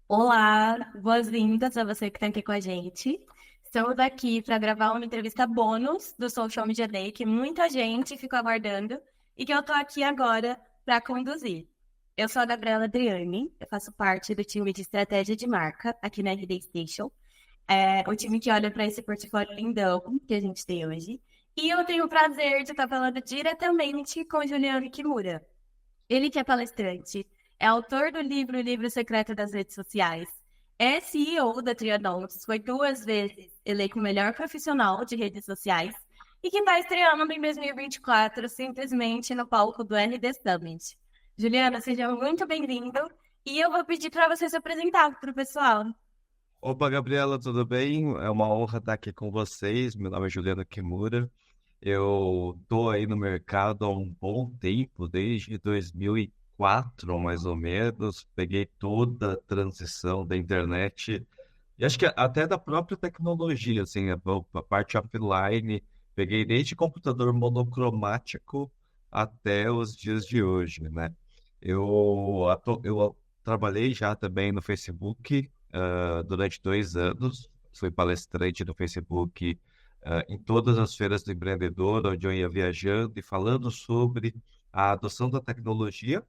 Olá, boas-vindas a você que está aqui com a gente. Estamos aqui para gravar uma entrevista bônus do Social Media Day que muita gente ficou aguardando e que eu estou aqui agora para conduzir. Eu sou a Gabriela Adriane, eu faço parte do time de estratégia de marca aqui na RD Station, o time que olha para esse portfólio lindão que a gente tem hoje. E eu tenho o prazer de estar falando diretamente com o Juliano Kimura. Ele que é palestrante, é autor do livro O Livro Secreto das Redes Sociais, é CEO da Trianons, foi 2 vezes eleito o melhor profissional de redes sociais e que está estreando em 2024 simplesmente no palco do RD Summit. Juliana, seja muito bem-vindo e eu vou pedir para você se apresentar para o pessoal. Opa, Gabriela, tudo bem? É uma honra estar aqui com vocês. Meu nome é Juliano Kimura. Eu tô aí no mercado há um bom tempo, desde 2004, mais ou menos. Peguei toda a transição da internet e acho que até da própria tecnologia, assim, a parte offline. Peguei desde computador monocromático até os dias de hoje, né? Eu trabalhei já também no Facebook durante 2 anos. Fui palestrante no Facebook em todas as feiras do empreendedor, onde eu ia viajando e falando sobre a adoção da tecnologia.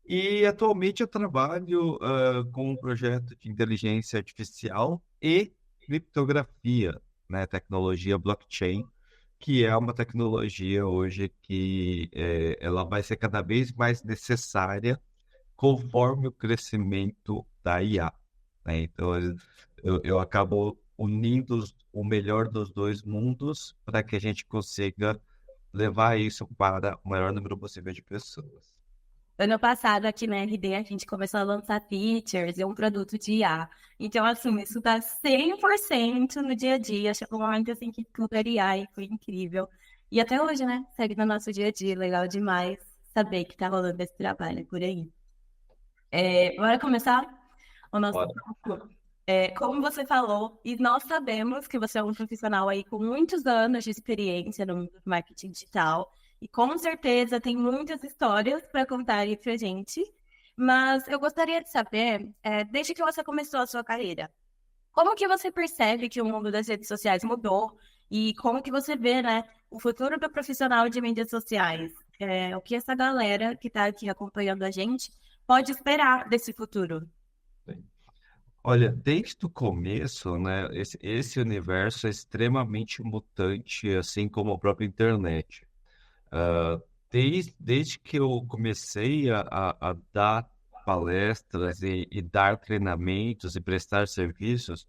E atualmente eu trabalho com um projeto de inteligência artificial e criptografia, né, tecnologia blockchain, que é uma tecnologia hoje que ela vai ser cada vez mais necessária conforme o crescimento da IA, né? Então, eu acabo unindo o melhor dos dois mundos para que a gente consiga levar isso para o maior número possível de pessoas. Ano passado, aqui na RD, a gente começou a lançar features e um produto de IA. Então, assim, isso tá 100% no dia a dia. Chegou um momento, assim, que tudo era IA e foi incrível. E até hoje, né? Segue no nosso dia a dia. Legal demais saber que tá rolando esse trabalho por aí. Bora começar o nosso Ora, papo? Como você falou, e nós sabemos que você é um profissional aí com muitos anos de experiência no mundo do marketing digital, e com certeza tem muitas histórias para contar aí pra gente. Mas eu gostaria de saber, desde que você começou a sua carreira, como que você percebe que o mundo das redes sociais mudou e como que você vê, né, o futuro do profissional de mídias sociais? O que essa galera que está aqui acompanhando a gente pode esperar desse futuro? olha, desde o começo, né, esse universo é extremamente mutante, assim como a própria internet. Ah, desde que eu comecei a dar palestras e dar treinamentos e prestar serviços,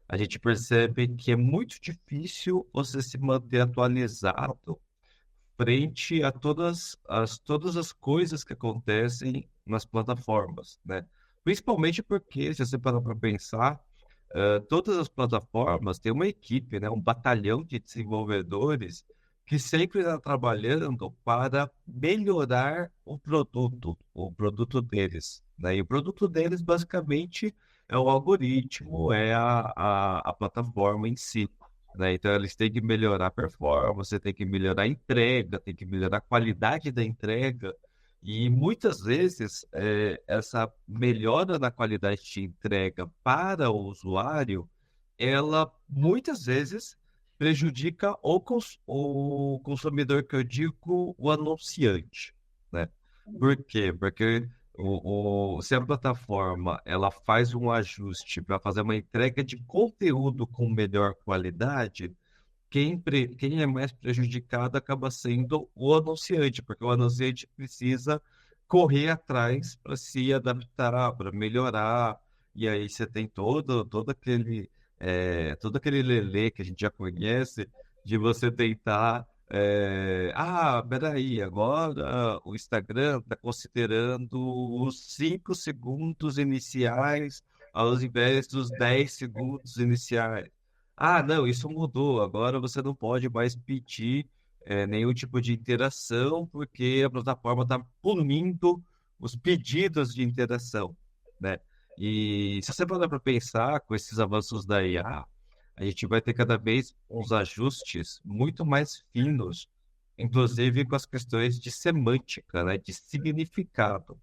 a gente percebe que é muito difícil você se manter atualizado frente a todas as coisas que acontecem nas plataformas, né? Principalmente porque, se você parar para pensar, todas as plataformas têm uma equipe, né? Um batalhão de desenvolvedores que sempre está trabalhando para melhorar o produto deles, né? E o produto deles, basicamente, é o algoritmo, é a plataforma em si, né? Então, eles têm que melhorar a performance, tem que melhorar a entrega, tem que melhorar a qualidade da entrega. E muitas vezes, essa melhora na qualidade de entrega para o usuário, ela muitas vezes prejudica o consumidor, que eu digo, o anunciante, né? Por quê? Porque se a plataforma ela faz um ajuste para fazer uma entrega de conteúdo com melhor qualidade, quem é mais prejudicado acaba sendo o anunciante, porque o anunciante precisa correr atrás para se adaptar, para melhorar, e aí você tem todo aquele lelê que a gente já conhece, de você tentar. Peraí, agora o Instagram está considerando os 5 segundos iniciais ao invés dos 10 segundos iniciais. Ah, não, isso mudou. Agora você não pode mais pedir nenhum tipo de interação, porque a plataforma está punindo os pedidos de interação, né? E se você parar para pensar com esses avanços da IA, a gente vai ter cada vez uns ajustes muito mais finos, inclusive com as questões de semântica, né? De significado.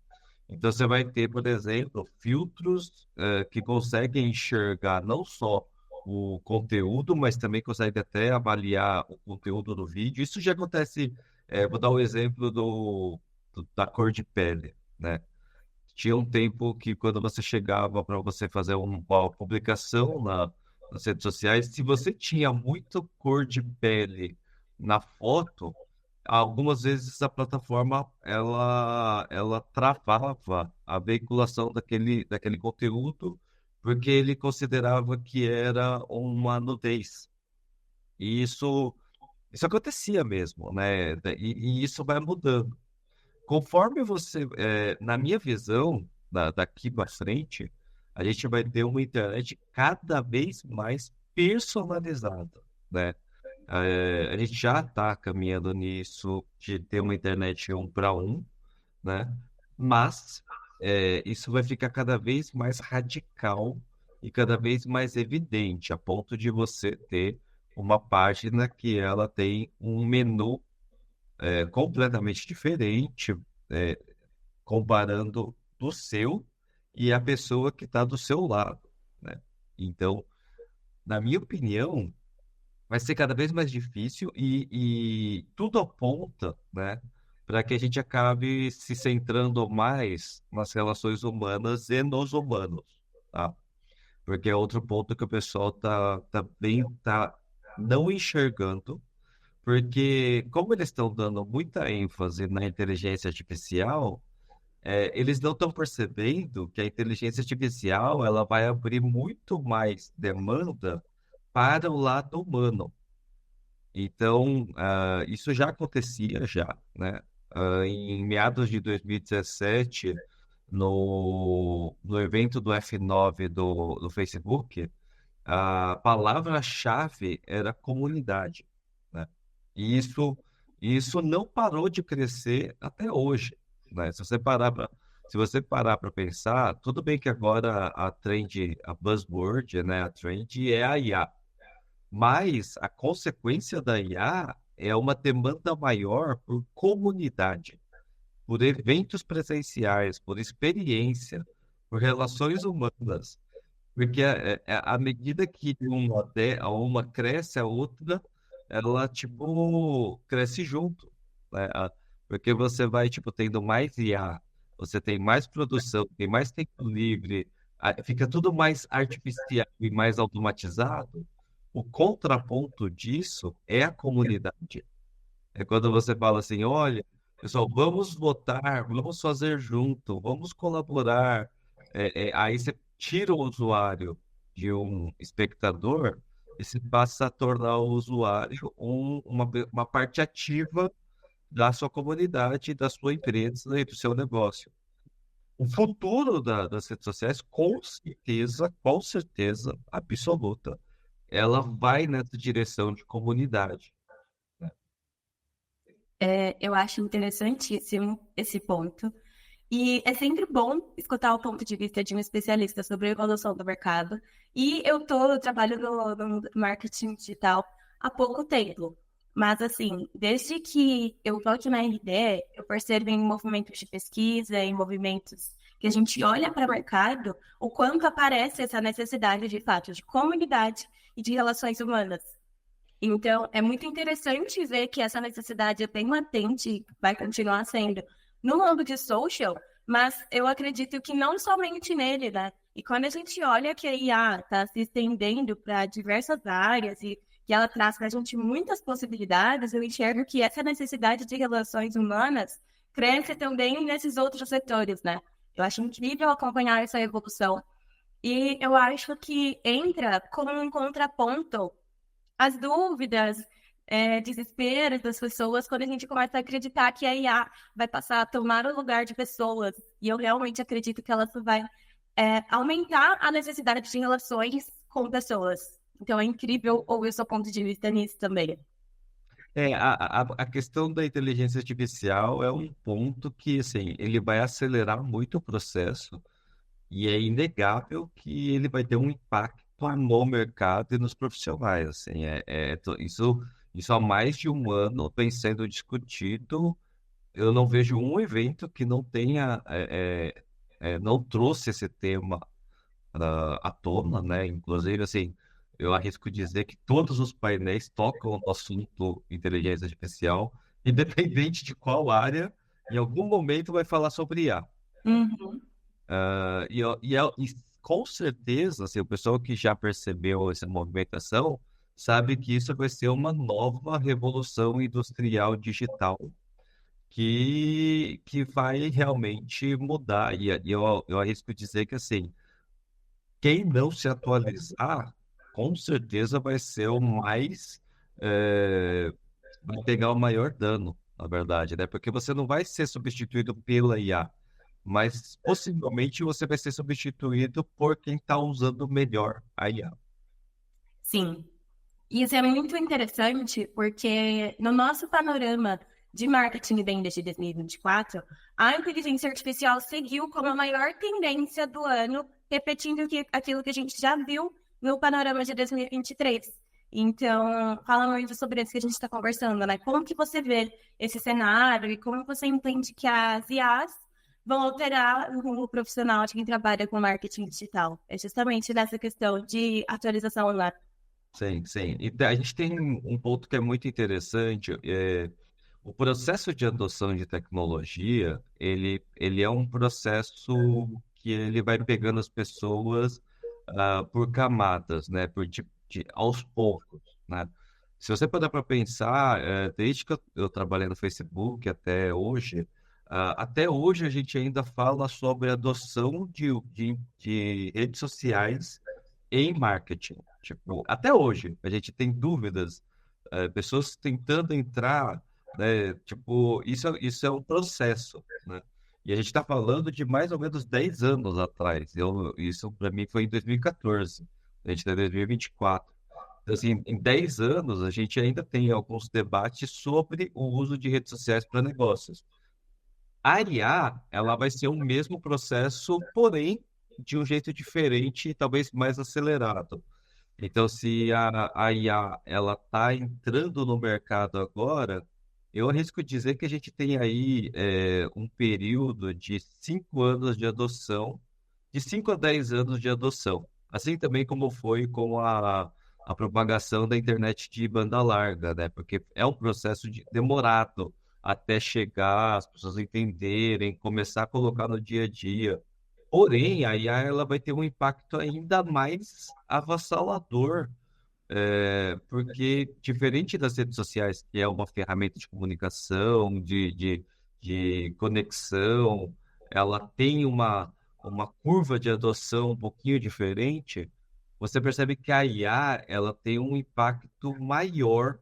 Então, você vai ter, por exemplo, filtros que conseguem enxergar não só o conteúdo, mas também conseguem até avaliar o conteúdo do vídeo. Isso já acontece, vou dar o exemplo da cor de pele, né? Tinha um tempo que quando você chegava para você fazer uma publicação nas redes sociais, se você tinha muito cor de pele na foto, algumas vezes a plataforma ela travava a veiculação daquele conteúdo porque ele considerava que era uma nudez. E isso acontecia mesmo, né? E isso vai mudando. Conforme na minha visão, daqui para frente, a gente vai ter uma internet cada vez mais personalizada, né? A gente já está caminhando nisso, de ter uma internet um para um, né? Mas isso vai ficar cada vez mais radical e cada vez mais evidente, a ponto de você ter uma página que ela tem um menu completamente diferente, é, comparando do seu e a pessoa que está do seu lado, né? Então, na minha opinião, vai ser cada vez mais difícil e tudo aponta, né, para que a gente acabe se centrando mais nas relações humanas e nos humanos, tá? Porque é outro ponto que o pessoal tá não enxergando, porque como eles estão dando muita ênfase na inteligência artificial, eles não estão percebendo que a inteligência artificial ela vai abrir muito mais demanda para o lado humano. Então, isso já acontecia já, né? Em meados de 2017, no evento do F9 do Facebook, a palavra-chave era comunidade, né? E isso não parou de crescer até hoje, né? Se você parar para pensar, tudo bem que agora a buzzword, né, a trend é a IA, mas a consequência da IA é uma demanda maior por comunidade, por eventos presenciais, por experiência, por relações humanas. Porque à medida que uma cresce, a outra, ela, tipo, cresce junto, né? Porque você vai, tipo, tendo mais IA, você tem mais produção, tem mais tempo livre, fica tudo mais artificial e mais automatizado. O contraponto disso é a comunidade. É quando você fala assim, olha, pessoal, vamos votar, vamos fazer junto, vamos colaborar. Aí você tira o usuário de um espectador e se passa a tornar o usuário uma parte ativa da sua comunidade, da sua empresa e do seu negócio. O futuro das redes sociais, com certeza absoluta, ela vai nessa direção de comunidade, né? Eu acho interessantíssimo esse ponto. E é sempre bom escutar o ponto de vista de um especialista sobre a evolução do mercado. E eu trabalho no marketing digital há pouco tempo. Mas, assim, desde que eu volto na RD, eu percebo em movimentos de pesquisa, em movimentos que a gente olha para o mercado, o quanto aparece essa necessidade, de fato, de comunidade e de relações humanas. Então, é muito interessante ver que essa necessidade é bem latente e vai continuar sendo no mundo de social, mas eu acredito que não somente nele, né? E quando a gente olha que a IA está se estendendo para diversas áreas e que ela traz para a gente muitas possibilidades, eu enxergo que essa necessidade de relações humanas cresce também nesses outros setores, né? Eu acho incrível acompanhar essa evolução. E eu acho que entra como um contraponto as dúvidas, desesperos das pessoas quando a gente começa a acreditar que a IA vai passar a tomar o lugar de pessoas. E eu realmente acredito que ela só vai aumentar a necessidade de relações com pessoas. Então é incrível ouvir o seu ponto de vista nisso também. A questão da inteligência artificial é um ponto que, assim, ele vai acelerar muito o processo e é inegável que ele vai ter um impacto no mercado e nos profissionais, assim, isso há mais de um ano vem sendo discutido eu não vejo um evento que não tenha, não trouxe esse tema à tona, né? Inclusive, assim, eu arrisco dizer que todos os painéis tocam no assunto inteligência artificial, independente de qual área, em algum momento vai falar sobre IA. Uhum. E com certeza, assim, o pessoal que já percebeu essa movimentação sabe que isso vai ser uma nova revolução industrial digital que vai realmente mudar. E eu arrisco dizer que, assim, quem não se atualizar, com certeza vai ser o mais, é, vai pegar o maior dano, na verdade, né? Porque você não vai ser substituído pela IA, mas possivelmente você vai ser substituído por quem está usando melhor a IA. Sim. Isso é muito interessante porque no nosso panorama de marketing e vendas de 2024, a inteligência artificial seguiu como a maior tendência do ano, repetindo aquilo que a gente já viu no panorama de 2023. Então, fala muito sobre isso que a gente está conversando, né? Como que você vê esse cenário e como você entende que as IAs vão alterar o rumo profissional de quem trabalha com marketing digital? É justamente nessa questão de atualização lá. Sim, sim. A gente tem um ponto que é muito interessante. O processo de adoção de tecnologia, ele é um processo que ele vai pegando as pessoas por camadas, né? Aos poucos, né? Se você parar para pensar, desde que eu trabalhei no Facebook até hoje a gente ainda fala sobre a adoção de redes sociais em marketing. Tipo, até hoje, a gente tem dúvidas, pessoas tentando entrar, né? Tipo, isso é um processo, né? E a gente está falando de mais ou menos 10 anos atrás. Isso, para mim, foi em 2014. A gente está em 2024. Então, assim, em 10 anos, a gente ainda tem alguns debates sobre o uso de redes sociais para negócios. A IA, ela vai ser o mesmo processo, porém, de um jeito diferente e talvez mais acelerado. Então, se a IA ela está entrando no mercado agora, eu arrisco dizer que a gente tem aí um período de 5 anos de adoção, de 5 a 10 anos de adoção. Assim também como foi com a propagação da internet de banda larga, né? Porque é um processo demorado até chegar, as pessoas entenderem, começar a colocar no dia a dia. Porém, a IA ela vai ter um impacto ainda mais avassalador, porque diferente das redes sociais, que é uma ferramenta de comunicação, de conexão, ela tem uma curva de adoção um pouquinho diferente. Você percebe que a IA ela tem um impacto maior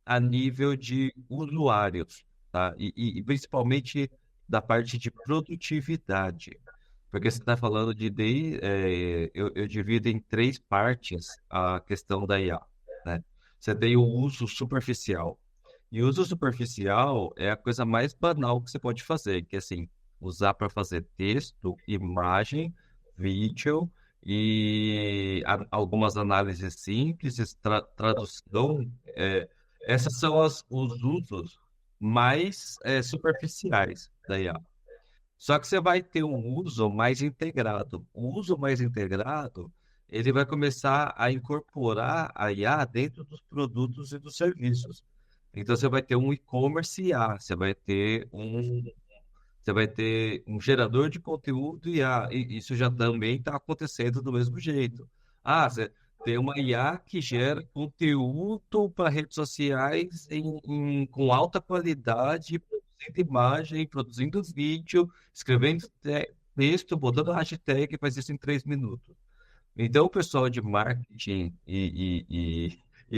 a nível de usuários, tá? E principalmente da parte de produtividade. Porque você está falando eu divido em três partes a questão da IA, né? Você tem o uso superficial. E o uso superficial é a coisa mais banal que você pode fazer, que é assim, usar para fazer texto, imagem, vídeo e algumas análises simples, tradução. Essas são os usos mais superficiais da IA. Só que você vai ter um uso mais integrado. O uso mais integrado, ele vai começar a incorporar a IA dentro dos produtos e dos serviços. Então você vai ter um e-commerce IA, você vai ter um gerador de conteúdo IA. E isso já também está acontecendo do mesmo jeito. Você tem uma IA que gera conteúdo para redes sociais com alta qualidade, produzindo imagem, produzindo vídeo, escrevendo texto, botando hashtag, faz isso em 3 minutos. Então, o pessoal de marketing e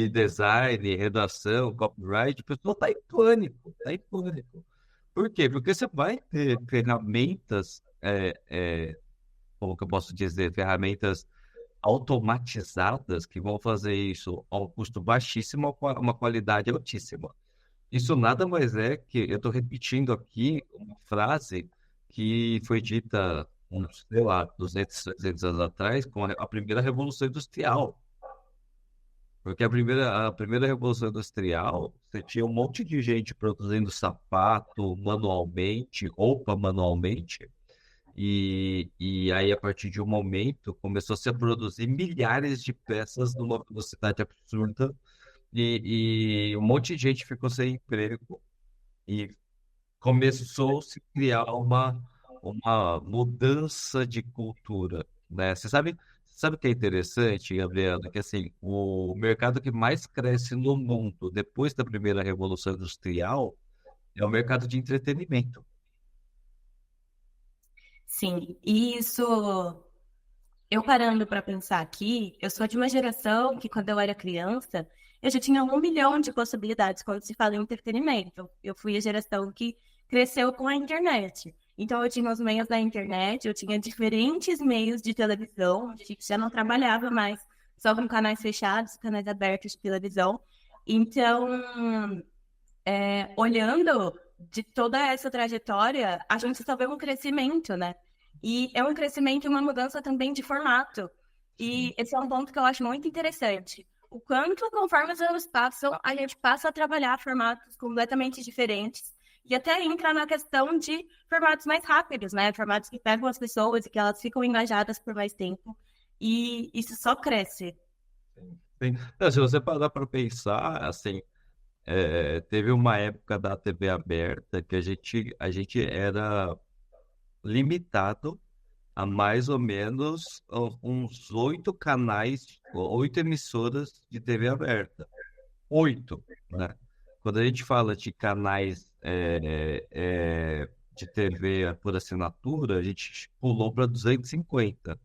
design, redação, copyright, o pessoal está em pânico, está em pânico. Por quê? Porque você vai ter ferramentas, como que eu posso dizer, ferramentas automatizadas que vão fazer isso a um custo baixíssimo, com uma qualidade altíssima. Isso nada mais é que, eu estou repetindo aqui uma frase que foi dita, sei lá, 200, 300 anos atrás, com a primeira Revolução Industrial. Porque a primeira Revolução Industrial, você tinha um monte de gente produzindo sapato manualmente, roupa manualmente, e aí, a partir de um momento, começou -se a produzir milhares de peças numa velocidade absurda, e um monte de gente ficou sem emprego, e começou-se a criar uma mudança de cultura, né? Você sabe o que é interessante, Gabriela? Que assim, o mercado que mais cresce no mundo depois da primeira Revolução Industrial é o mercado de entretenimento. Sim, e isso, eu parando para pensar aqui, eu sou de uma geração que, quando eu era criança, eu já tinha 1 milhão de possibilidades quando se fala em entretenimento. Eu fui a geração que cresceu com a internet. Então, eu tinha os meios da internet, eu tinha diferentes meios de televisão, a gente já não trabalhava mais só com canais fechados, canais abertos de televisão. Então, olhando de toda essa trajetória, a gente só vê um crescimento, né? E é um crescimento e uma mudança também de formato. E esse é um ponto que eu acho muito interessante. O quanto, conforme os anos passam, a gente passa a trabalhar formatos completamente diferentes e até entra na questão de formatos mais rápidos, né? Formatos que pegam as pessoas e que elas ficam engajadas por mais tempo. E isso só cresce. Sim. Não, se você parar para pensar, assim, teve uma época da TV aberta que a gente era limitado a mais ou menos uns 8 canais, 8 emissoras de TV aberta. 8, né? Quando a gente fala de canais de TV por assinatura, a gente pulou para 250.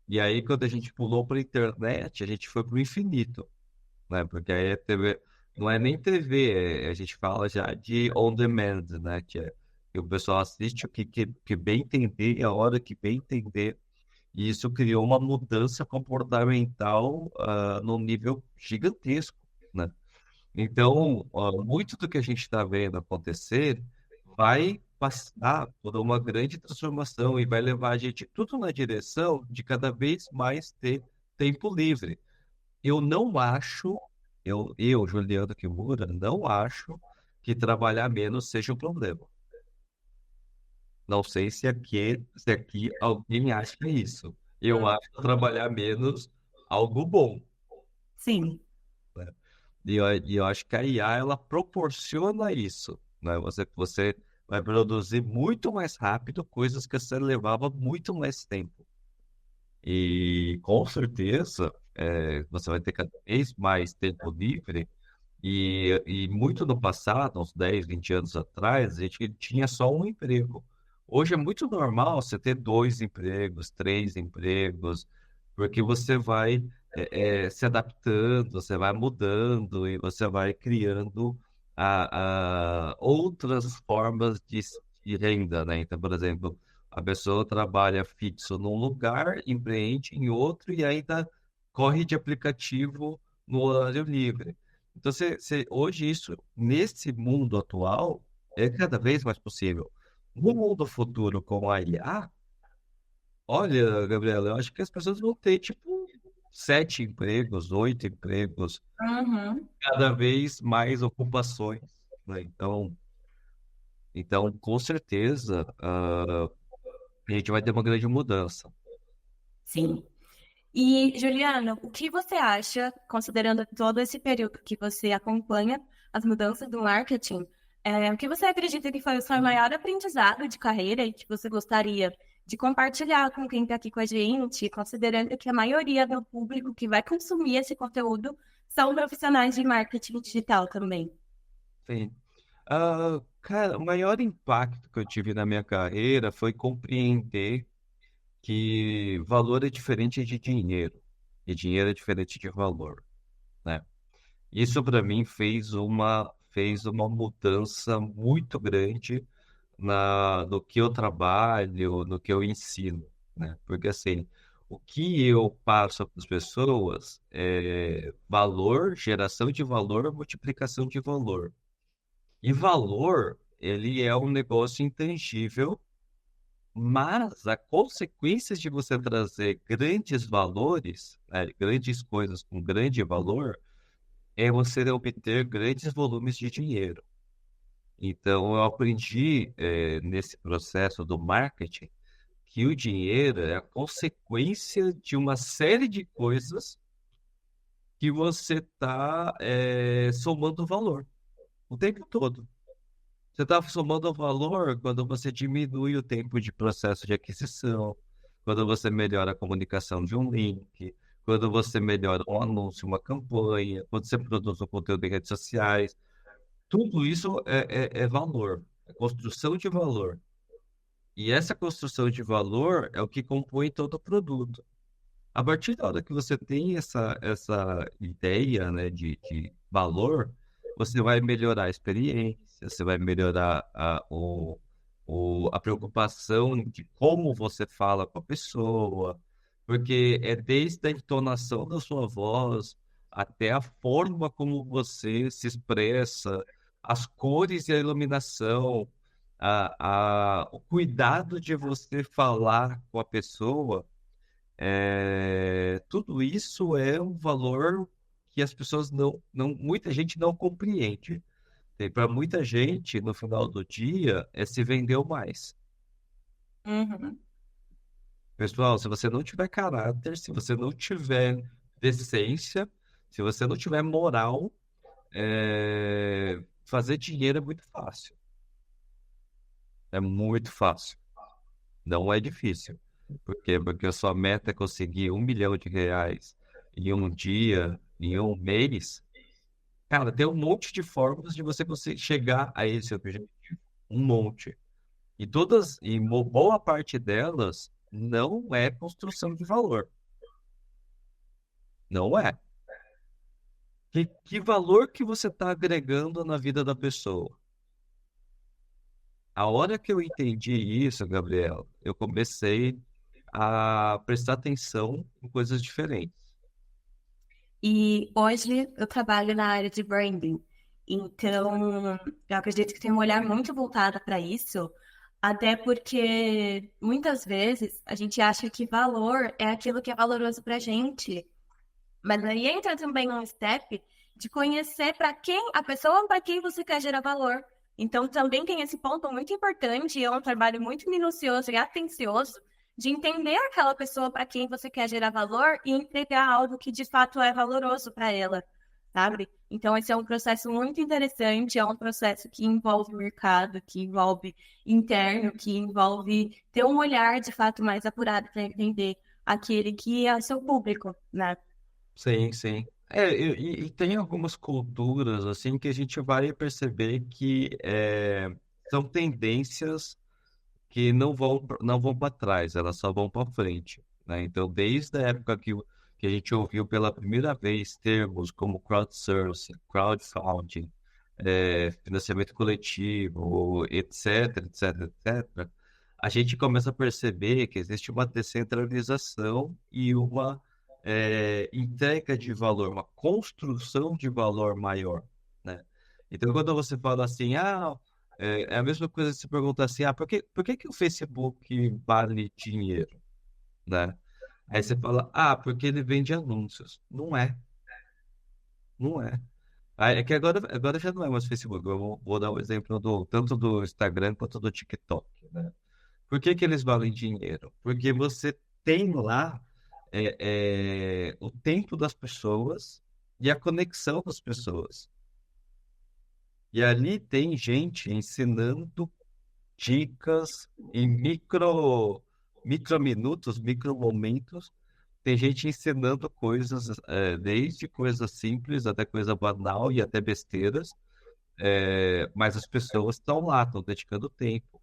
E aí, quando a gente pulou para a internet, a gente foi para o infinito, né? Porque aí a TV não é nem TV, a gente fala já de on demand, né? Que o pessoal assiste o que bem entender, a hora que bem entender. E isso criou uma mudança comportamental num nível gigantesco, né? Então, muito do que a gente está vendo acontecer vai passar por uma grande transformação e vai levar a gente tudo na direção de cada vez mais ter tempo livre. Eu não acho, Juliano Kimura, não acho que trabalhar menos seja um problema. Não sei se aqui alguém acha isso. Eu acho trabalhar menos algo bom, Sim, né? E eu acho que a IA, ela proporciona isso, né? Você vai produzir muito mais rápido coisas que você levava muito mais tempo. E com certeza, você vai ter cada vez mais tempo livre. E muito no passado, uns 10, 20 anos atrás, a gente tinha só um emprego. Hoje é muito normal você ter 2 empregos, 3 empregos, porque você vai se adaptando, você vai mudando e você vai criando outras formas de renda, né? Então, por exemplo, a pessoa trabalha fixo num lugar, empreende em outro e ainda corre de aplicativo no horário livre. Então, hoje isso, nesse mundo atual, é cada vez mais possível. No mundo futuro com a IA, olha, Gabriela, eu acho que as pessoas vão ter, tipo, 7 empregos, 8 empregos, uhum, cada vez mais ocupações, né? Então, com certeza, a gente vai ter uma grande mudança. sim. E, Juliana, o que você acha, considerando todo esse período que você acompanha as mudanças do marketing, o que você acredita que foi o seu maior aprendizado de carreira e que você gostaria de compartilhar com quem está aqui com a gente, considerando que a maioria do público que vai consumir esse conteúdo são profissionais de marketing digital também? Sim. Cara, o maior impacto que eu tive na minha carreira foi compreender que valor é diferente de dinheiro e dinheiro é diferente de valor, né? Isso para mim fez uma mudança muito grande no que eu trabalho, no que eu ensino, né? Porque assim, o que eu passo para as pessoas é valor, geração de valor, multiplicação de valor. E valor, ele é um negócio intangível, Mas a consequência de você trazer grandes valores, né, grandes coisas com grande valor, é você obter grandes volumes de dinheiro. Então, eu aprendi, nesse processo do marketing, que o dinheiro é a consequência de uma série de coisas que você está somando valor o tempo todo. Você está somando valor quando você diminui o tempo de processo de aquisição, quando você melhora a comunicação de um link, quando você melhora um anúncio, uma campanha, quando você produz um conteúdo em redes sociais. Tudo isso é valor, é construção de valor. E essa construção de valor é o que compõe todo o produto. A partir da hora que você tem essa ideia, né, de valor, você vai melhorar a experiência, você vai melhorar a preocupação de como você fala com a pessoa, porque é desde a entonação da sua voz até a forma como você se expressa, as cores e a iluminação, o cuidado de você falar com a pessoa. Tudo isso é um valor que as pessoas muita gente não compreende. Para muita gente, no final do dia, se vendeu mais. Uhum. Pessoal, se você não tiver caráter, se você não tiver decência, se você não tiver moral, fazer dinheiro é muito fácil. É muito fácil. Não é difícil. Por quê? Porque a sua meta é conseguir R$ 1 milhão em um dia, em um mês. Cara, tem um monte de formas de você conseguir chegar a esse objetivo. Um monte. E boa parte delas não é construção de valor. Não é. Que valor que você está agregando na vida da pessoa? A hora que eu entendi isso, Gabriel, eu comecei a prestar atenção em coisas diferentes. E hoje eu trabalho na área de branding. Então, eu acredito que tem um olhar muito voltado para isso, até porque muitas vezes a gente acha que valor é aquilo que é valoroso para a gente. Mas aí entra também um step de conhecer para quem, a pessoa para quem você quer gerar valor. Então, também tem esse ponto muito importante, e é um trabalho muito minucioso e atencioso de entender aquela pessoa para quem você quer gerar valor e entregar algo que de fato é valoroso para ela, sabe? Então, esse é um processo muito interessante, é um processo que envolve mercado, que envolve interno, que envolve ter um olhar de fato mais apurado para entender aquele que é o seu público, né? Sim, sim. E tem algumas culturas assim que a gente vai perceber que são tendências que não vão para trás, elas só vão para frente, né? Então, desde a época que a gente ouviu pela primeira vez termos como crowdsourcing, crowdfunding, financiamento coletivo, etc, etc, etc, a gente começa a perceber que existe uma descentralização e uma entrega de valor, uma construção de valor maior, né? Então, quando você fala assim, é a mesma coisa se perguntar assim, por que que o Facebook vale dinheiro, né? Aí você fala, porque ele vende anúncios. Não é, não é. É que agora já não é mais Facebook. Eu vou dar o exemplo tanto do Instagram quanto do TikTok, né? Por que que eles valem dinheiro? Porque você tem lá o tempo das pessoas e a conexão das pessoas. E ali tem gente ensinando dicas em microminutos, micromomentos. Tem gente ensinando coisas, desde coisas simples até coisa banal e até besteiras, mas as pessoas estão lá, estão dedicando tempo.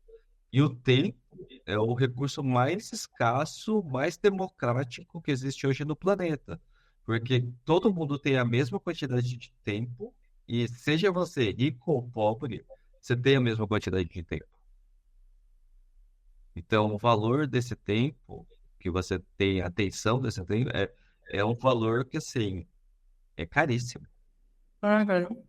E o tempo é o recurso mais escasso, mais democrático que existe hoje no planeta. Porque todo mundo tem a mesma quantidade de tempo, e seja você rico ou pobre, você tem a mesma quantidade de tempo. Então, o valor desse tempo, que você tem atenção desse tempo, é um valor que, assim, é caríssimo. Uhum.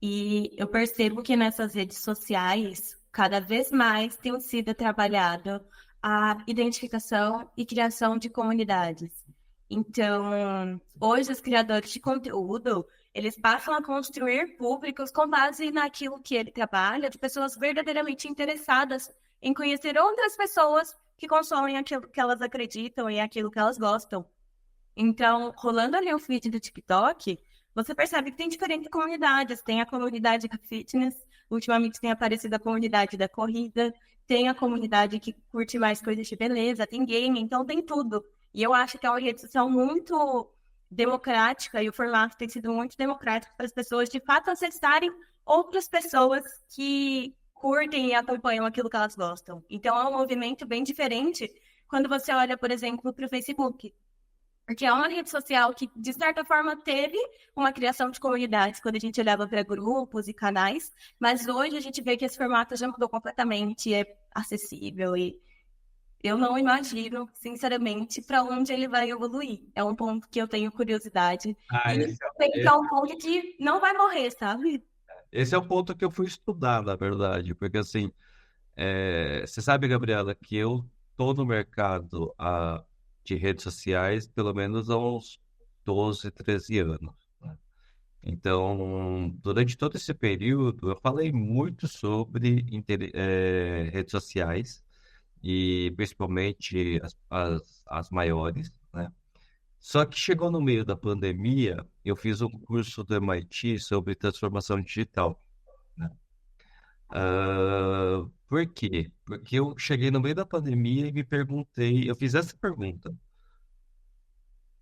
E eu percebo que nessas redes sociais, cada vez mais tem sido trabalhado a identificação e criação de comunidades. Então, hoje os criadores de conteúdo, eles passam a construir públicos com base naquilo que ele trabalha, de pessoas verdadeiramente interessadas em conhecer outras pessoas que consomem aquilo que elas acreditam e aquilo que elas gostam. Então, rolando ali o feed do TikTok, você percebe que tem diferentes comunidades. Tem a comunidade da fitness, ultimamente tem aparecido a comunidade da corrida, tem a comunidade que curte mais coisas de beleza, tem game, então tem tudo. E eu acho que é uma rede social muito democrática e o formato tem sido muito democrático para as pessoas de fato acessarem outras pessoas que curtem e acompanham aquilo que elas gostam. Então é um movimento bem diferente quando você olha, por exemplo, para o Facebook. Porque é uma rede social que, de certa forma, teve uma criação de comunidades quando a gente olhava para grupos e canais, mas hoje a gente vê que esse formato já mudou completamente, é acessível e eu não imagino, sinceramente, para onde ele vai evoluir. É um ponto que eu tenho curiosidade. Ah, E tem que é um ponto que não vai morrer, sabe? esse é o ponto que eu fui estudar, na verdade, porque assim, você sabe, Gabriela, que eu tô no mercado de redes sociais pelo menos há uns 12, 13 anos, né? Então, durante todo esse período, eu falei muito sobre redes sociais e principalmente as maiores, né? Só que chegou no meio da pandemia, eu fiz um curso do MIT sobre transformação digital, né? Por quê? Porque eu cheguei no meio da pandemia e me perguntei, eu fiz essa pergunta: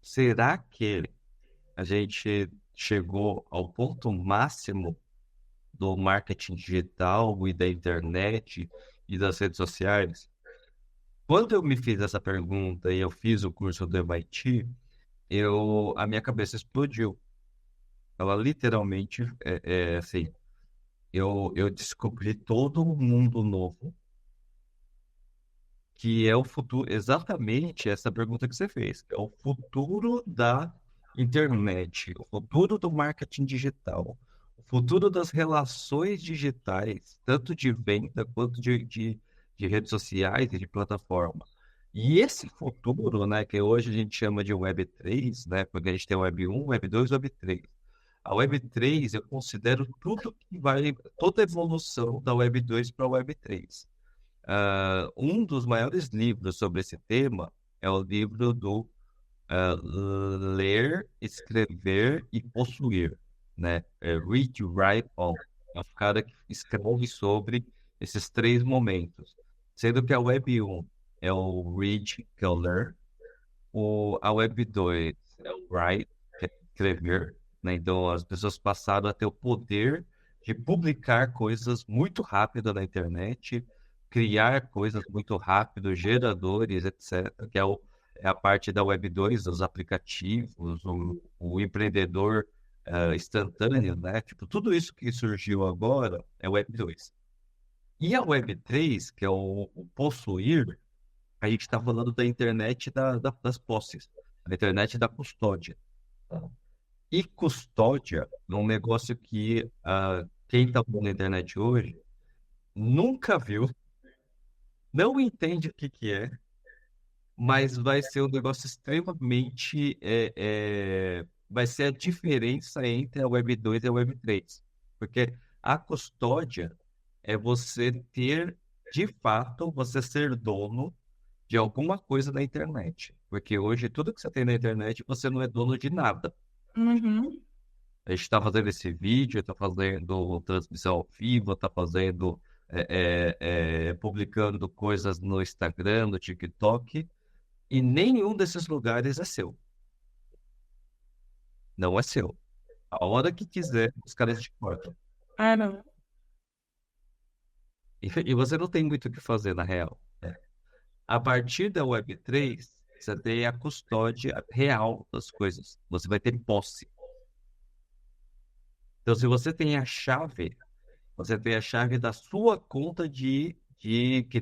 será que a gente chegou ao ponto máximo do marketing digital e da internet e das redes sociais? Quando eu me fiz essa pergunta e eu fiz o curso do MIT, a minha cabeça explodiu. Ela literalmente, assim, eu descobri todo um mundo novo que é o futuro, exatamente essa pergunta que você fez. É o futuro da internet, o futuro do marketing digital, o futuro das relações digitais, tanto de venda quanto de redes sociais e de plataforma. E esse futuro, né, que hoje a gente chama de Web3, né, porque a gente tem Web1, Web2, Web3. A Web3 eu considero tudo que vai, toda a evolução da Web2 para a Web3. Um dos maiores livros sobre esse tema é o livro do Ler, Escrever e Possuir, né? Read, Write, Own. É um cara que escreve sobre esses três momentos, sendo que a Web 1 é o Read, que é o Ler, a Web 2 é o Write, que é escrever, né? Então as pessoas passaram a ter o poder de publicar coisas muito rápido na internet, criar coisas muito rápido, geradores, etc., que é a parte da Web 2, os aplicativos, o empreendedor instantâneo, né? Tipo, tudo isso que surgiu agora é Web 2. E a Web 3, que é o possuir, a gente está falando da internet das posses, a internet da custódia. Tá? E custódia é um negócio que quem está na internet hoje nunca viu, não entende o que que é, mas vai ser um negócio extremamente. Vai ser a diferença entre a Web 2 e a Web 3. Porque a custódia é você ter, de fato, você ser dono de alguma coisa na internet. Porque hoje tudo que você tem na internet, você não é dono de nada. Uhum. A gente está fazendo esse vídeo, está fazendo transmissão ao vivo, está fazendo, publicando coisas no Instagram, no TikTok, e nenhum desses lugares é seu. Não é seu. A hora que quiser, os caras te cortam. Ah, não. E você não tem muito o que fazer, na real. A partir da Web3, você tem a custódia real das coisas. Você vai ter posse. Então, se você tem a chave, você tem a chave da sua conta que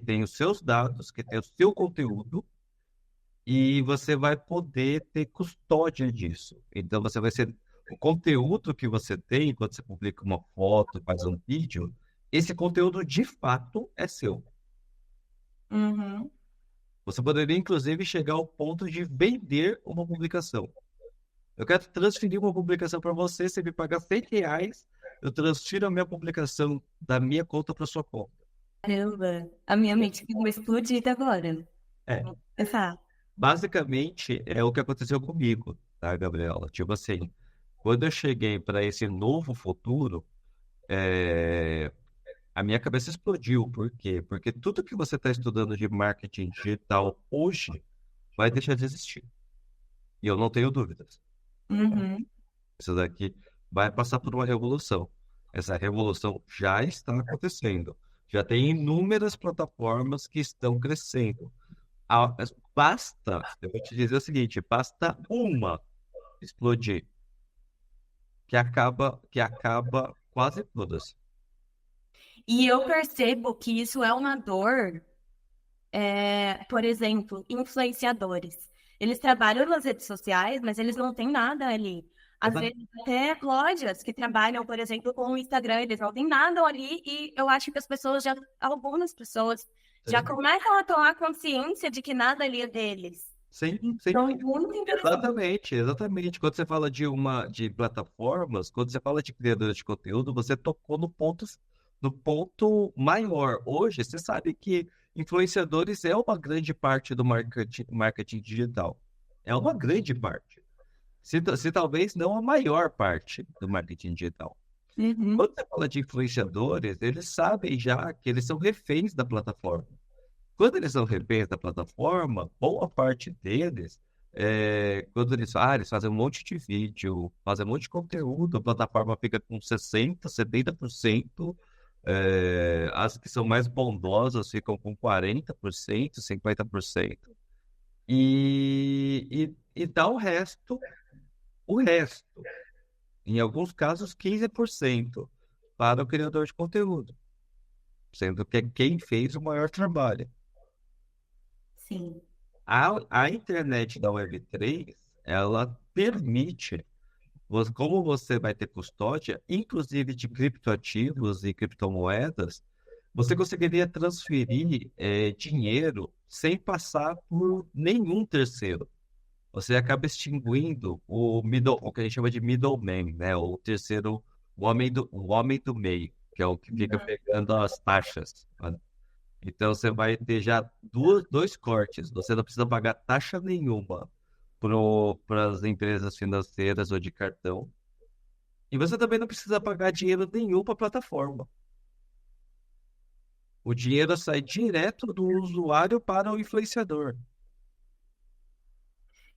tem os seus dados, que tem o seu conteúdo, e você vai poder ter custódia disso. Então, o conteúdo que você tem, quando você publica uma foto, faz um vídeo, esse conteúdo de fato é seu. Uhum. Você poderia, inclusive, chegar ao ponto de vender uma publicação. Eu quero transferir uma publicação para você, você me paga R$ 100, eu transfiro a minha publicação da minha conta para sua conta. Caramba, a minha mente ficou explodida agora. É, Exato. basicamente é o que aconteceu comigo, tá, Gabriela? Tipo assim, quando eu cheguei para esse novo futuro, é, a minha cabeça explodiu. Por quê? Porque tudo que você está estudando de marketing digital hoje vai deixar de existir. E eu não tenho dúvidas. Uhum. Isso daqui vai passar por uma revolução. Essa revolução já está acontecendo. Já tem inúmeras plataformas que estão crescendo. Basta, eu vou te dizer o seguinte, basta uma explodir, que acaba quase todas. E eu percebo que isso é uma dor, por exemplo, influenciadores. Eles trabalham nas redes sociais, mas eles não têm nada ali. Às Exa- vezes, até lojas que trabalham, por exemplo, com o Instagram, eles não têm nada ali, e eu acho que as pessoas já, algumas pessoas, já Sim, começam a tomar consciência de que nada ali é deles. sim, sim. Então, é muito interessante. Exatamente, exatamente. Quando você fala de plataformas, quando você fala de criadores de conteúdo, você tocou no ponto maior. Hoje, você sabe que influenciadores é uma grande parte do marketing digital. É uma grande parte. Se talvez não a maior parte do marketing digital. Uhum. Quando você fala de influenciadores, eles sabem já que eles são reféns da plataforma. Quando eles são reféns da plataforma, boa parte deles, quando eles fazem um monte de vídeo, fazem um monte de conteúdo, a plataforma fica com 60%, 70%, as que são mais bondosas ficam com 40%, 50%, e dá o resto, em alguns casos 15%, para o criador de conteúdo, sendo que é quem fez o maior trabalho. Sim. A internet da Web3, ela permite, como você vai ter custódia, inclusive de criptoativos e criptomoedas, você conseguiria transferir dinheiro sem passar por nenhum terceiro. Você acaba extinguindo o que a gente chama de middleman, né? O terceiro, o homem do meio, que é o que fica pegando as taxas. Então você vai ter já dois cortes. Você não precisa pagar taxa nenhuma para as empresas financeiras ou de cartão. E você também não precisa pagar dinheiro nenhum para a plataforma. O dinheiro sai direto do usuário para o influenciador.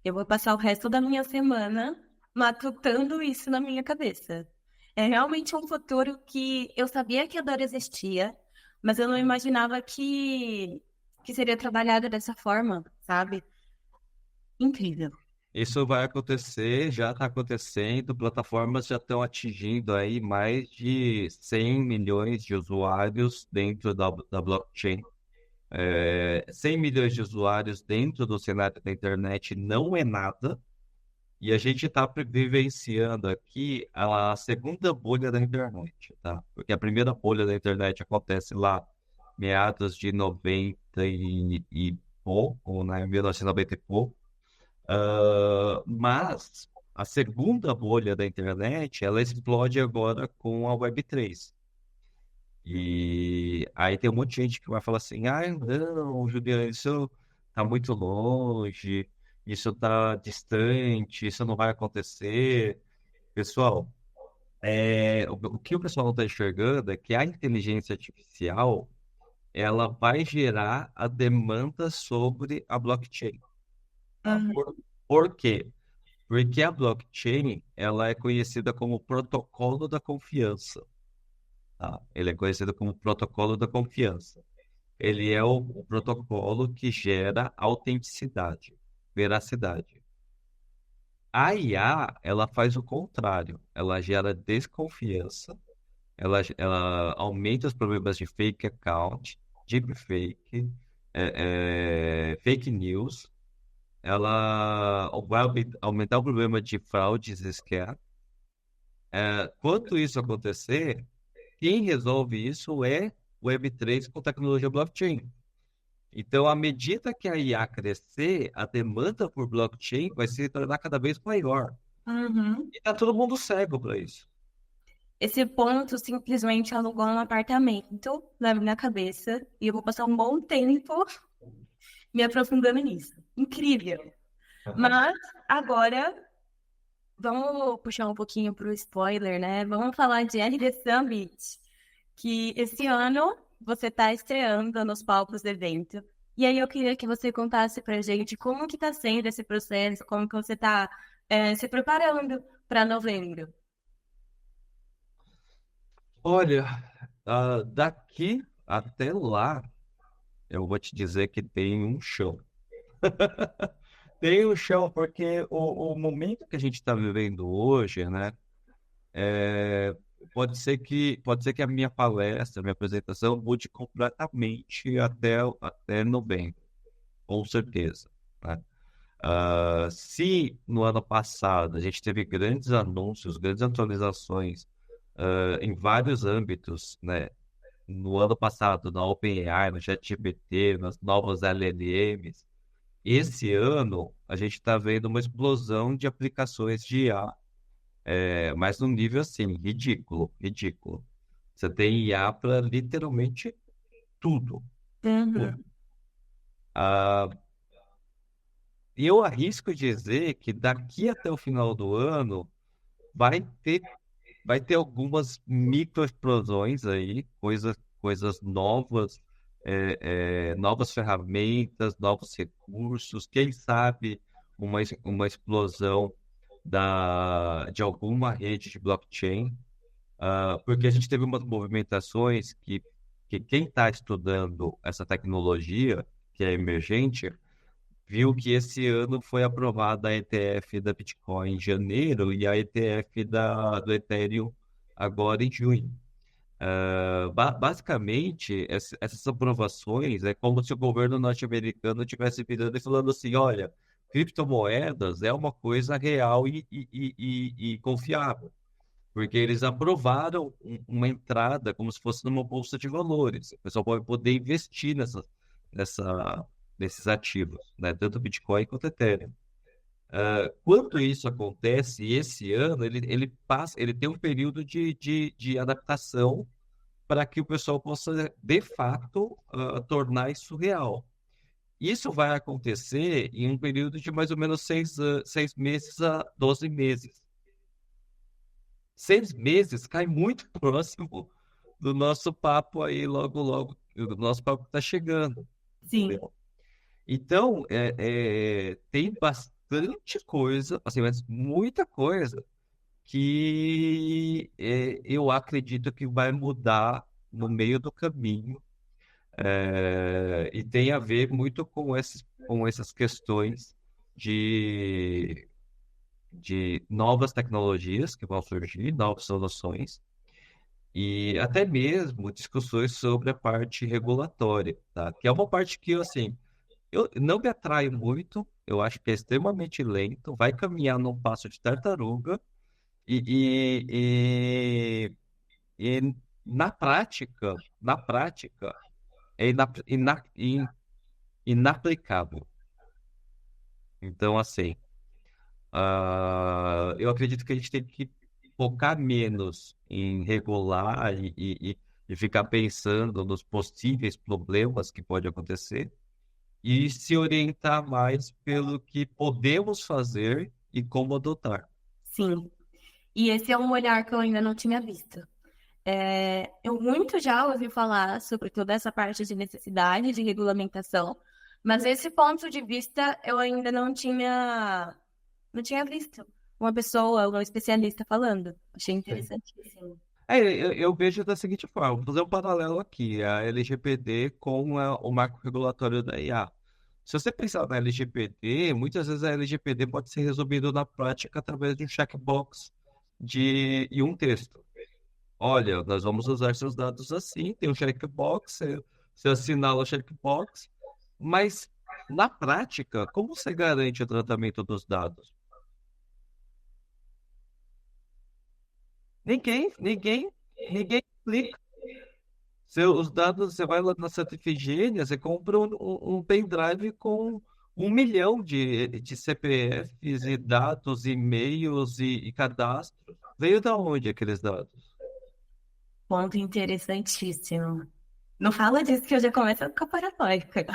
Eu vou passar o resto da minha semana matutando isso na minha cabeça. É realmente um futuro que eu sabia que a dor existia, mas eu não imaginava que seria trabalhado dessa forma, sabe? Incrível. Isso vai acontecer, já está acontecendo. Plataformas já estão atingindo aí mais de 100 milhões de usuários dentro da blockchain. 100 milhões de usuários dentro do cenário da internet não é nada. E a gente está vivenciando aqui a segunda bolha da internet, tá? Porque a primeira bolha da internet acontece lá meados de 90 e pouco, né? 1990 e pouco. Mas a segunda bolha da internet, ela explode agora com a Web3. E aí tem um monte de gente que vai falar assim, ah, não, Juliano, isso tá muito longe, isso tá distante, isso não vai acontecer. Pessoal, o que o pessoal não está enxergando é que a inteligência artificial, ela vai gerar a demanda sobre a blockchain. Tá? Uhum. Por quê? Porque a blockchain, ela é conhecida como protocolo da confiança. Tá? Ele é conhecido como protocolo da confiança. Ele é o protocolo que gera autenticidade, veracidade. A IA, ela faz o contrário. Ela gera desconfiança, ela aumenta os problemas de fake account, deepfake, fake news. Ela vai aumentar o problema de fraudes e scam. Quando isso acontecer, quem resolve isso é o Web3 com tecnologia blockchain. Então, à medida que a IA crescer, a demanda por blockchain vai se tornar cada vez maior. Uhum. E tá todo mundo cego para isso. Esse ponto simplesmente alugou um apartamento na minha cabeça e eu vou passar um bom tempo me aprofundando nisso. Incrível. Mas agora vamos puxar um pouquinho para o spoiler, né? Vamos falar de RD Summit, que esse ano você está estreando nos palcos do evento. E aí eu queria que você contasse para a gente como que está sendo esse processo, como que você está se preparando para novembro. Olha, daqui até lá, eu vou te dizer que tem um chão. Tem um chão, porque o momento que a gente está vivendo hoje, né? Pode ser que a minha palestra, a minha apresentação mude completamente até novembro, com certeza, né? Se no ano passado a gente teve grandes anúncios, grandes atualizações, em vários âmbitos, né? No ano passado, na OpenAI, no ChatGPT, nas novas LLMs, esse ano a gente está vendo uma explosão de aplicações de IA, mas num nível assim, ridículo, ridículo. Você tem IA para literalmente tudo, tudo. Uhum. Ah, e eu arrisco dizer que daqui até o final do ano vai ter, vai ter algumas microexplosões aí, coisas novas, novas ferramentas, novos recursos, quem sabe uma explosão de alguma rede de blockchain. Porque a gente teve umas movimentações que quem está estudando essa tecnologia, que é emergente, viu que esse ano foi aprovada a ETF da Bitcoin em janeiro e a ETF do Ethereum agora em junho. Basicamente, essas aprovações é como se o governo norte-americano estivesse virando e falando assim: olha, criptomoedas é uma coisa real e confiável. Porque eles aprovaram uma entrada como se fosse numa bolsa de valores. O pessoal pode poder investir nessa, nesses ativos, né? Tanto Bitcoin quanto Ethereum. Quando isso acontece, esse ano ele tem um período de adaptação para que o pessoal possa, de fato, tornar isso real. Isso vai acontecer em um período de mais ou menos 6 meses a 12 meses. 6 meses cai muito próximo do nosso papo aí, logo, logo, do nosso papo que está chegando, Sim, entendeu? Então, tem bastante coisa, assim, mas muita coisa que eu acredito que vai mudar no meio do caminho, e tem a ver muito com essas questões de, de novas tecnologias que vão surgir, novas soluções, e até mesmo discussões sobre a parte regulatória, tá? Que é uma parte que, assim, eu não me atrai muito, eu acho que é extremamente lento, vai caminhar num passo de tartaruga e, e na prática, é inaplicável. Então, assim, eu acredito que a gente tem que focar menos em regular e ficar pensando nos possíveis problemas que podem acontecer e se orientar mais pelo que podemos fazer e como adotar. sim. E esse é um olhar que eu ainda não tinha visto. Eu muito já ouvi falar sobre toda essa parte de necessidade de regulamentação, mas esse ponto de vista eu ainda não tinha visto uma pessoa, um especialista falando. Achei Sim. interessantíssimo. Eu vejo da seguinte forma, vou fazer um paralelo aqui, a LGPD com o marco regulatório da IA. Se você pensar na LGPD, muitas vezes a LGPD pode ser resolvida na prática através de um checkbox e um texto. Olha, nós vamos usar seus dados assim, tem um checkbox, você assinala o checkbox, mas na prática, como você garante o tratamento dos dados? Ninguém clica. Os dados, você vai lá na Santa Efigênia, você compra um pendrive com 1 milhão de CPFs e dados, e-mails e cadastros. Veio da onde aqueles dados? Ponto interessantíssimo. Não fala disso que eu já começo a ficar paranoica.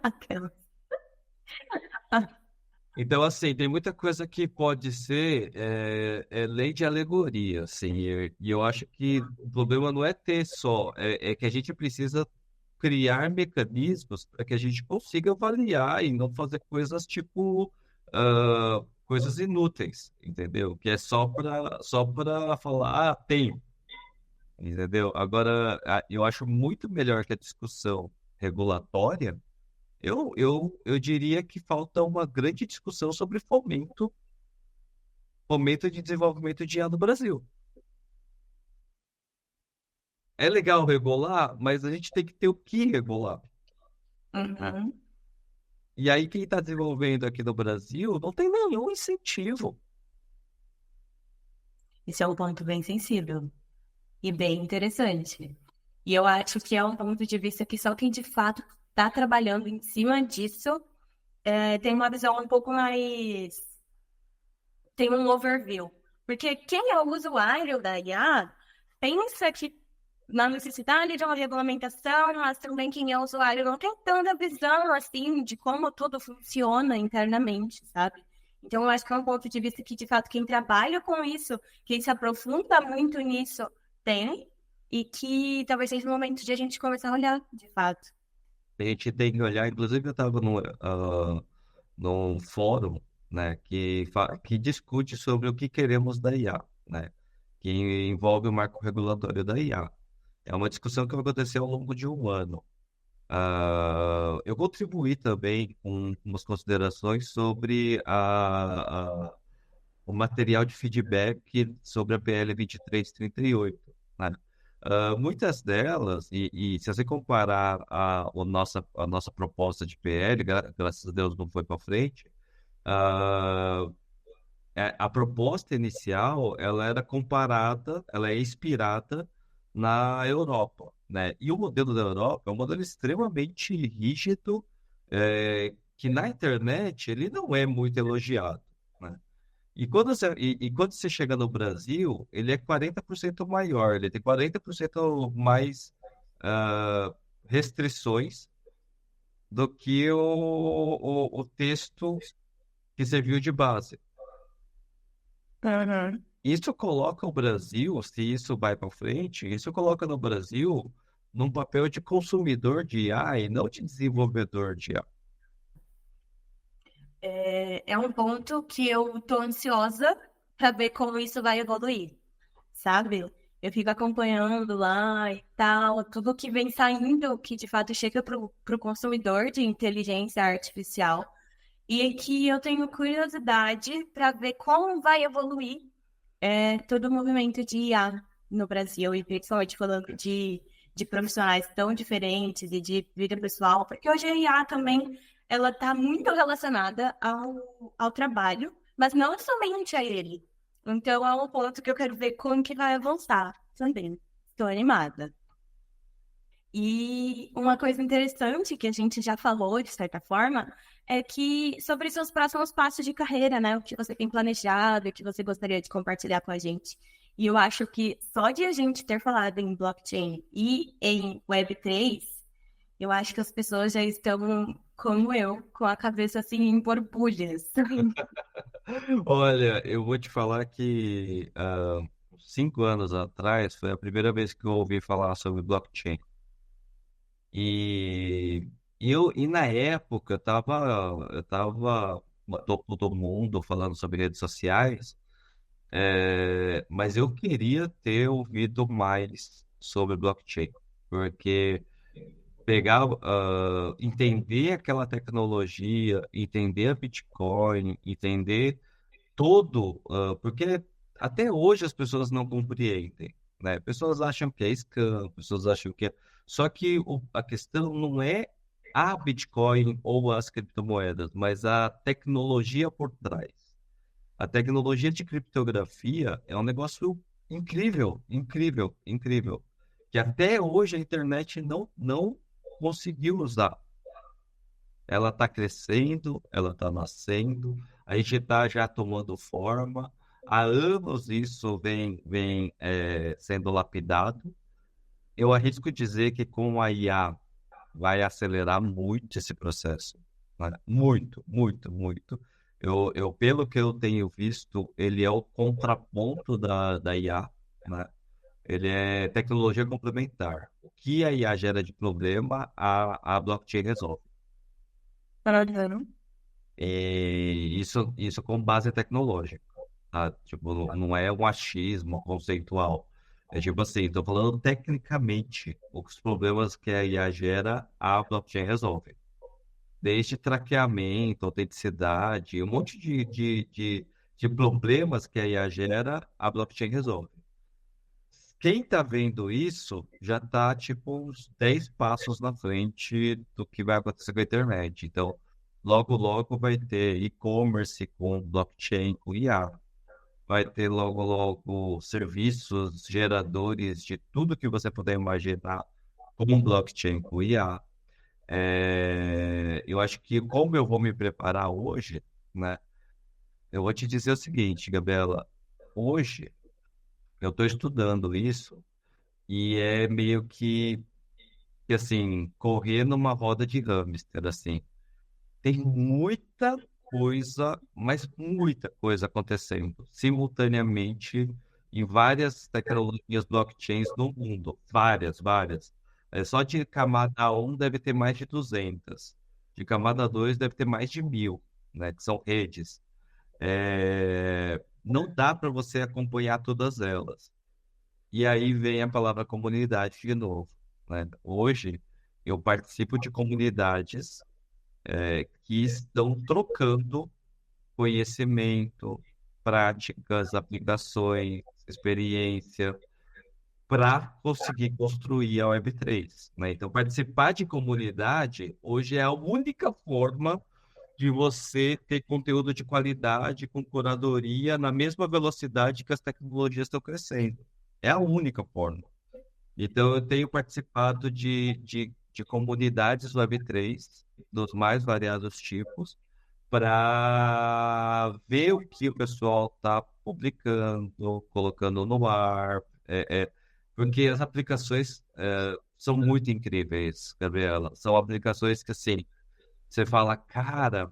Aquela. Então, assim, tem muita coisa que pode ser lei de alegoria, assim, e eu acho que o problema não é ter só, é que a gente precisa criar mecanismos para que a gente consiga avaliar e não fazer coisas tipo coisas inúteis, entendeu? Que é só para falar, tem, entendeu? Agora, eu acho muito melhor que a discussão regulatória. Eu diria que falta uma grande discussão sobre fomento de desenvolvimento de IA no Brasil. É legal regular, mas a gente tem que ter o que regular. Uhum. E aí, quem está desenvolvendo aqui no Brasil não tem nenhum incentivo. Isso é um ponto bem sensível e bem interessante. E eu acho que é um ponto de vista que só quem de fato está trabalhando em cima disso tem uma visão um pouco mais. Tem um overview. Porque quem é o usuário da IA pensa que na necessidade de uma regulamentação, mas também quem é usuário não tem tanta visão assim de como tudo funciona internamente, sabe? Então, eu acho que é um ponto de vista que, de fato, quem trabalha com isso, quem se aprofunda muito nisso, tem, e que talvez seja o momento de a gente começar a olhar, de fato. A gente tem que olhar, inclusive eu estava num fórum, né, que discute sobre o que queremos da IA, né, que envolve o marco regulatório da IA. É uma discussão que vai acontecer ao longo de um ano. Eu contribuí também com umas considerações sobre o material de feedback sobre a PL 2338, né? Muitas delas, e se você comparar a nossa proposta de PL, graças a Deus não foi para frente, ah, a proposta inicial, ela era comparada, ela é inspirada na Europa, né? E o modelo da Europa é um modelo extremamente rígido, que na internet ele não é muito elogiado, né? E quando você chega no Brasil, ele é 40% maior, ele tem 40% mais ah, restrições do que o texto que serviu de base. Uhum. Isso coloca o Brasil, se isso vai para frente, isso coloca no Brasil num papel de consumidor de IA e não de desenvolvedor de IA. É um ponto que eu tô ansiosa para ver como isso vai evoluir, sabe? Eu fico acompanhando lá e tal, tudo que vem saindo, que de fato chega pro consumidor de inteligência artificial, e que eu tenho curiosidade para ver como vai evoluir todo o movimento de IA no Brasil, e principalmente falando de profissionais tão diferentes e de vida pessoal, porque hoje a IA também ela está muito relacionada ao trabalho, mas não somente a ele. Então é um ponto que eu quero ver como que vai avançar também. Estou animada. E uma coisa interessante que a gente já falou, de certa forma, é que sobre seus próximos passos de carreira, né? O que você tem planejado, o que você gostaria de compartilhar com a gente. E eu acho que só de a gente ter falado em blockchain e em Web3, eu acho que as pessoas já estão, como eu, com a cabeça assim em borbulhas. Olha, eu vou te falar que 5 anos atrás foi a primeira vez que eu ouvi falar sobre blockchain. E, e na época eu tava todo mundo falando sobre redes sociais, mas eu queria ter ouvido mais sobre blockchain, porque pegar, entender aquela tecnologia, entender a Bitcoin, entender todo, porque até hoje as pessoas não compreendem, né? Pessoas acham que é scam, pessoas acham que é. Só que a questão não é a Bitcoin ou as criptomoedas, mas a tecnologia por trás. A tecnologia de criptografia é um negócio incrível, incrível, incrível. que até hoje a internet não conseguiu usar. Ela está crescendo, ela está nascendo, a gente está já tomando forma. Há anos isso vem sendo lapidado. Eu arrisco dizer que com a IA vai acelerar muito esse processo, né? Muito, muito, muito. Pelo que eu tenho visto, ele é o contraponto da IA, né? Ele é tecnologia complementar. O que a IA gera de problema, a blockchain resolve. Maravilhoso. E isso com base tecnológica, tá? Tipo, não é um achismo conceitual. É tipo assim, estou falando tecnicamente, os problemas que a IA gera, a blockchain resolve. Desde traqueamento, autenticidade, um monte de problemas que a IA gera, a blockchain resolve. Quem está vendo isso já está tipo uns 10 passos na frente do que vai acontecer com a internet. Então, logo, logo vai ter e-commerce com blockchain, com IA. Vai ter logo, logo serviços geradores de tudo que você puder imaginar com blockchain, com IA. Eu acho que como eu vou me preparar hoje, né? Eu vou te dizer o seguinte, Gabriela. Hoje eu estou estudando isso e é meio que assim, correr numa roda de hamster, assim. Tem muita coisa, mas muita coisa acontecendo simultaneamente em várias tecnologias blockchains no mundo. Várias, várias. Só de camada um deve ter mais de 200. De camada 2 deve ter mais de 1.000, né? Que são redes. Não dá para você acompanhar todas elas. E aí vem a palavra comunidade de novo, né? Hoje eu participo de comunidades que estão trocando conhecimento, práticas, aplicações, experiência para conseguir construir a Web3, né? Então, participar de comunidade hoje é a única forma de você ter conteúdo de qualidade com curadoria na mesma velocidade que as tecnologias estão crescendo. É a única forma. Então, eu tenho participado de comunidades Web3, dos mais variados tipos, para ver o que o pessoal está publicando, colocando no ar, porque as aplicações são muito incríveis, Gabriela. São aplicações que, assim, você fala, cara,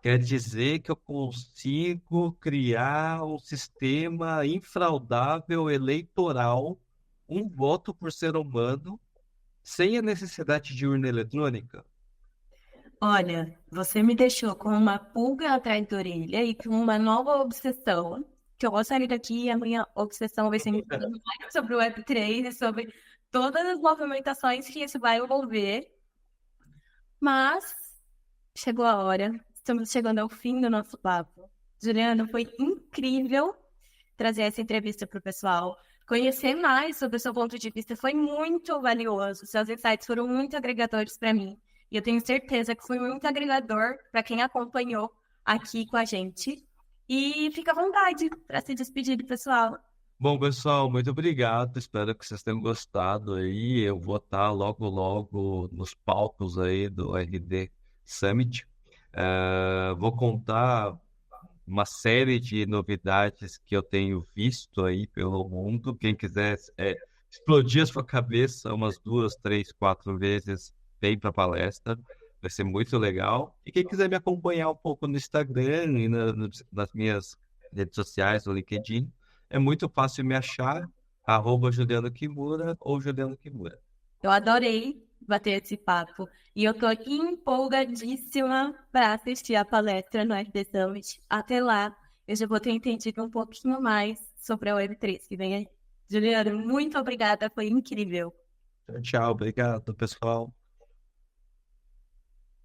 quer dizer que eu consigo criar um sistema infraudável eleitoral, um voto por ser humano, sem a necessidade de urna eletrônica? Olha, você me deixou com uma pulga atrás da orelha e com uma nova obsessão, que eu vou sair daqui e a minha obsessão vai ser me falando mais sobre o Web3 e sobre todas as movimentações que isso vai envolver. Mas chegou a hora, estamos chegando ao fim do nosso papo. Juliana, foi incrível trazer essa entrevista para o pessoal. Conhecer mais sobre o seu ponto de vista foi muito valioso. Seus insights foram muito agregadores para mim. E eu tenho certeza que foi muito agregador para quem acompanhou aqui com a gente. E fica à vontade para se despedir do pessoal. Bom, pessoal, muito obrigado. Espero que vocês tenham gostado aí. Eu vou estar logo, logo nos palcos aí do RD Summit. Vou contar uma série de novidades que eu tenho visto aí pelo mundo. Quem quiser explodir a sua cabeça umas 2, 3, 4 vezes, vem para a palestra. Vai ser muito legal. E quem quiser me acompanhar um pouco no Instagram e nas minhas redes sociais, no LinkedIn, é muito fácil me achar, @Juliano Kimura ou Juliano Kimura. Eu adorei bater esse papo. E eu tô empolgadíssima para assistir a palestra no FD Summit. Até lá, eu já vou ter entendido um pouquinho mais sobre a Web3 que vem aí. Juliana, muito obrigada, foi incrível. Tchau, tchau. Obrigado, pessoal.